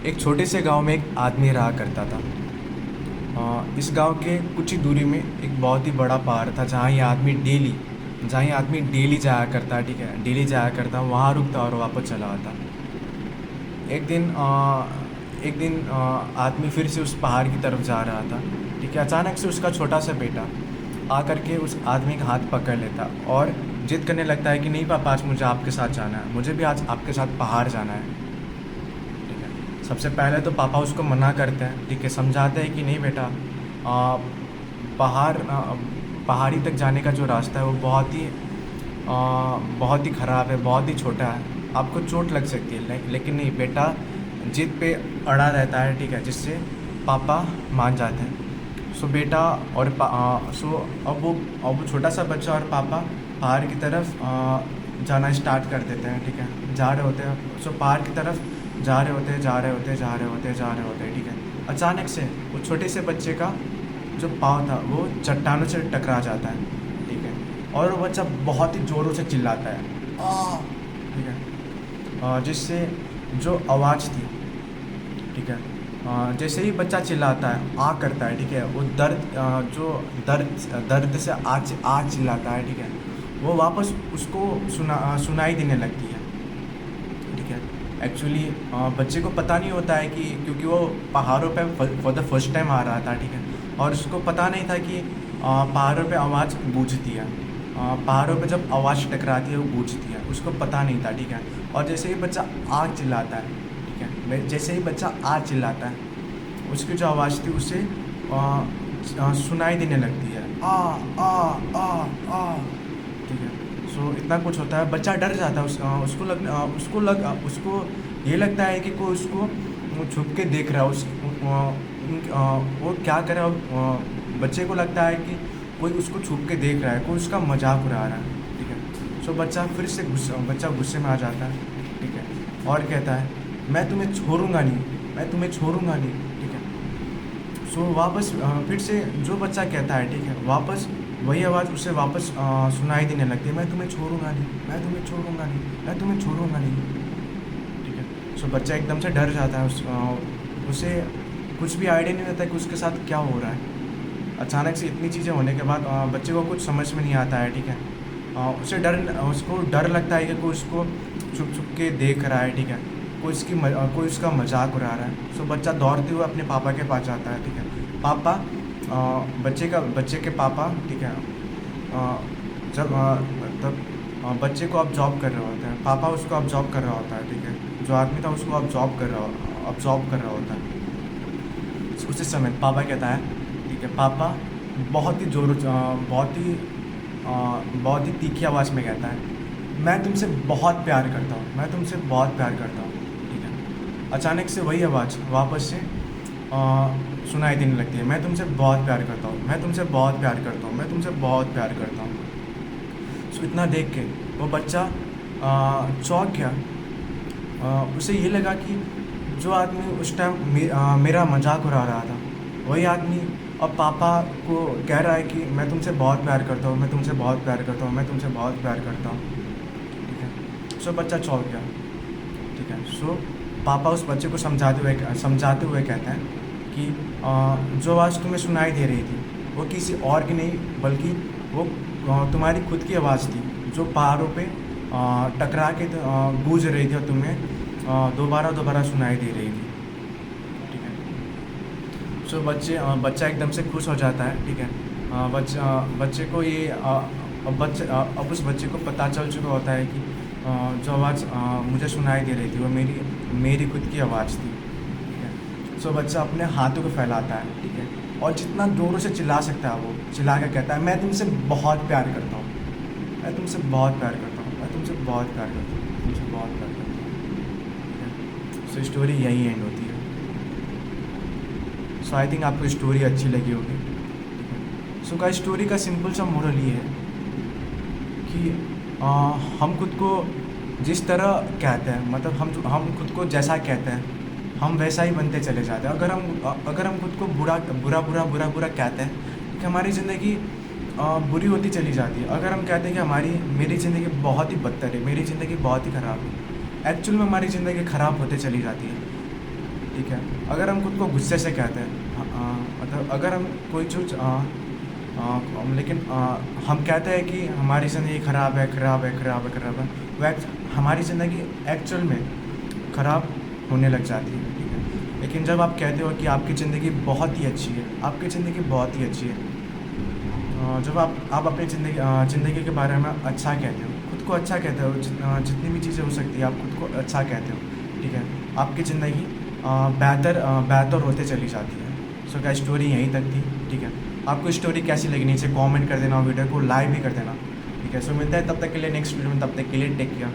एक छोटे से गांव में एक आदमी रहा करता था। इस गांव के कुछ ही दूरी में एक बहुत ही बड़ा पहाड़ था जहाँ ये आदमी डेली जाया करता, ठीक है, डेली जाया करता, वहाँ रुकता और वापस चला आता। एक दिन आदमी फिर से उस पहाड़ की तरफ जा रहा था, ठीक है। अचानक से उसका छोटा सा बेटा आकर के उस आदमी का हाथ पकड़ लेता और जिद करने लगता है कि नहीं पापा, आज मुझे आपके साथ जाना है, मुझे भी आज आपके साथ पहाड़ जाना है, ठीक है। सबसे पहले तो पापा उसको मना करते हैं, ठीक है, समझाते हैं कि नहीं बेटा, पहाड़ पहाड़ी तक जाने का जो रास्ता है वो बहुत ही ख़राब है, बहुत ही छोटा है, आपको चोट लग सकती है। लेकिन नहीं बेटा, जिद पे अड़ा रहता है, ठीक है, जिससे पापा मान जाते हैं। सो बेटा और अब वो छोटा सा बच्चा और पापा पहाड़ की तरफ जाना स्टार्ट कर देते हैं, ठीक है। जा रहे होते हैं, सो पहाड़ की तरफ जा रहे होते हैं, ठीक है। अचानक से वो छोटे से बच्चे का जो पाँव था वो चट्टानों से टकरा जाता है, ठीक है। और वो बच्चा बहुत ही ज़ोरों से चिल्लाता है, ठीक है, जिससे जो आवाज़ थी, ठीक है, जैसे ही बच्चा चिल्लाता है, करता है, ठीक है, वो दर्द से चिल्लाता है, ठीक है, वो वापस उसको सुनाई देने लगती है, ठीक है। एक्चुअली बच्चे को पता नहीं होता है कि क्योंकि वो पहाड़ों पे फॉर द फर्स्ट टाइम आ रहा था, ठीक है, और उसको पता नहीं था कि पहाड़ों पे आवाज़ गूंजती है, पहाड़ों पे जब आवाज़ टकराती है वो गूंजती है, उसको पता नहीं था, ठीक है। और जैसे ही बच्चा आग चिल्लाता है, ठीक है, जैसे ही बच्चा आग चिल्लाता है, उसकी जो आवाज़ थी उसे सुनाई देने लगती है, ठीक है। सो इतना कुछ होता है, बच्चा डर जाता है, उसको ये लगता है कि कोई उसको छुप के देख रहा है, वो क्या करे, बच्चे को लगता है कि कोई उसको छुप के देख रहा है, कोई उसका मजाक उड़ा रहा है, ठीक है। सो बच्चा फिर से गुस्से में आ जाता है, ठीक है, और कहता है मैं तुम्हें छोड़ूंगा नहीं, ठीक है। सो वापस फिर से जो बच्चा कहता है, ठीक है, वापस वही आवाज़ उसे वापस सुनाई देने लगती है, मैं तुम्हें छोड़ूंगा नहीं, ठीक है। सो बच्चा एकदम से डर जाता है, उसे कुछ भी आइडिया नहीं रहता है कि उसके साथ क्या हो रहा है। अचानक से इतनी चीज़ें होने के बाद बच्चे को कुछ समझ में नहीं आता है, ठीक है। उसको डर लगता है कि कोई उसको छुप छुप के देख रहा है, ठीक है, कोई उसका मजाक उड़ा रहा है। सो बच्चा दौड़ते हुए अपने पापा के पास जाता है, ठीक है। पापा बच्चे के पापा, ठीक है, जब तब बच्चे को अब जॉब कर रहे होते हैं, पापा उसको अब जॉब कर रहा होता है, ठीक है, जो आदमी था उसको अब जॉब कर रहा होता है। उसी समय पापा कहता है, ठीक है, पापा बहुत ही तीखी आवाज़ में कहता है, मैं तुमसे बहुत प्यार करता हूँ, ठीक है। अचानक से वही आवाज़ वापस से सुनाई देने लगती है, मैं तुमसे बहुत प्यार करता हूँ। सो इतना देख के वो बच्चा चौंक गया। उसे ये लगा कि जो आदमी उस टाइम मेरा मजाक उड़ा रहा था, वही आदमी अब पापा को कह रहा है कि मैं तुमसे बहुत प्यार करता हूँ, ठीक है। सो बच्चा चौंक गया, ठीक है। सो पापा उस बच्चे को समझाते हुए कहते हैं कि जो आवाज़ तुम्हें सुनाई दे रही थी वो किसी और की नहीं बल्कि वो तुम्हारी खुद की आवाज़ थी, जो पहाड़ों पे टकरा के गूंज रही थी और तुम्हें दोबारा सुनाई दे रही थी, ठीक है। सो बच्चा एकदम से खुश हो जाता है, ठीक है। बच्चे को ये अब उस बच्चे को पता चल चुका होता है कि जो आवाज़ मुझे सुनाई दे रही थी वो मेरी खुद की आवाज़ थी, ठीक है। सो बच्चा अपने हाथों को फैलाता है, ठीक है, और जितना जोरों से चिल्ला सकता है वो चिल्ला कर कहता है, मैं तुमसे बहुत प्यार करता हूँ, सो स्टोरी यही एंड होती है। सो आई थिंक आपको स्टोरी अच्छी लगी होगी। सो का स्टोरी का सिंपल सा मोरल ये है कि हम खुद को जिस तरह कहते हैं, मतलब हम खुद को जैसा कहते हैं हम वैसा ही बनते चले जाते हैं। अगर हम खुद को बुरा कहते हैं कि हमारी ज़िंदगी बुरी होती चली जाती है। अगर हम कहते हैं कि मेरी ज़िंदगी बहुत ही बदतर है, मेरी ज़िंदगी बहुत ही ख़राब है, एक्चुअल में हमारी ज़िंदगी ख़राब होते चली जाती है, ठीक है। अगर हम खुद को गुस्से से कहते हैं, मतलब अगर हम कोई चीज़ लेकिन हम कहते हैं कि हमारी ज़िंदगी ख़राब है, ख़राब है, ख़राब है, ख़राब है, हमारी ज़िंदगी एक्चुअल में ख़राब होने लग जाती है, ठीक है। लेकिन जब आप कहते हो कि आपकी ज़िंदगी बहुत ही अच्छी है, आपकी ज़िंदगी बहुत ही अच्छी है, जब आप अपनी ज़िंदगी के बारे में अच्छा कहते हो, खुद को अच्छा कहते हो, जितनी भी चीज़ें हो सकती है आप खुद को अच्छा कहते हो, ठीक है, आपकी ज़िंदगी बेहतर होते चली जाती है। सो गाइस, स्टोरी यहीं तक थी, ठीक है। आपको स्टोरी कैसी लगी नीचे कमेंट कर देना, वीडियो को लाइक भी कर देना, ठीक है। सो मिलता है तब तक के लिए नेक्स्ट वीडियो में, तब तक के लिए टेक केयर।